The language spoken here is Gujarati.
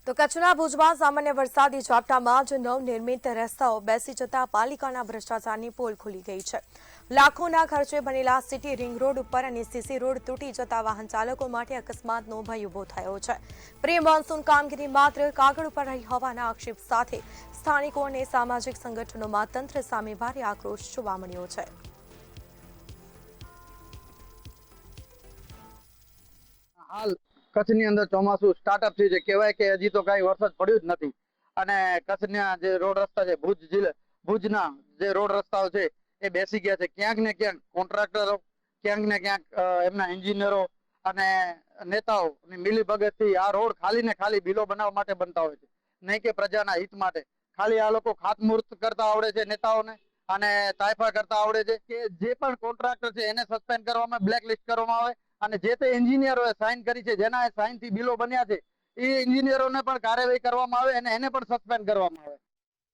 તો કચ્છના ભુજમાં સામાન્ય વરસાદી ઝાપટામાં જ નવનિર્મિત રસ્તાઓ બેસી જતા પાલિકાના ભ્રષ્ટાચારની પોલ ખુલી ગઈ છે। લાખોના ખર્ચે બનેલા સિટી રિંગ રોડ ઉપર અને સીસી રોડ તૂટી જતા વાહન ચાલકો માટે અકસ્માતનો ભય ઉભો થયો છે। પ્રી મોન્સૂન કામગીરી માત્ર કાગળ ઉપર રહી હોવાના આક્ષેપ સાથે સ્થાનિકો અને સામાજિક સંગઠનોમાં તંત્ર સામે ભારે આક્રોશ જોવા મળ્યો છે। હાલ કચ્છની અંદર ચોમાસું સ્ટાર્ટઅપ થયું છે, કહેવાય કે હજી તો કાંઈ વરસાદ પડ્યો જ નથી અને કચ્છના જે રોડ રસ્તા છે, ભુજના જે રોડ રસ્તાઓ છે એ બેસી ગયા છે। ક્યાંક ને ક્યાંક કોન્ટ્રાક્ટરો, ક્યાંક ને ક્યાંક એમના એન્જિનિયરો અને નેતાઓની મિલીભગતથી આ રોડ ખાલી ને ખાલી બિલો બનાવવા માટે બનતા હોય છે, નહીં કે પ્રજાના હિત માટે। ખાલી આ લોકો ખાતમુહૂર્ત કરતા આવડે છે નેતાઓને અને તાયફા કરતા આવડે છે કે જે પણ કોન્ટ્રાક્ટર છે એને સસ્પેન્ડ કરવામાં, બ્લેક લિસ્ટ કરવામાં આવે અને જે તે એન્જિનિયરોએ સાઇન કરી છે, જેના સાઇનથી બિલો બન્યા છે, એ એન્જિનિયરોને પણ કાર્યવાહી કરવામાં આવે અને એને પણ સસ્પેન્ડ કરવામાં આવે।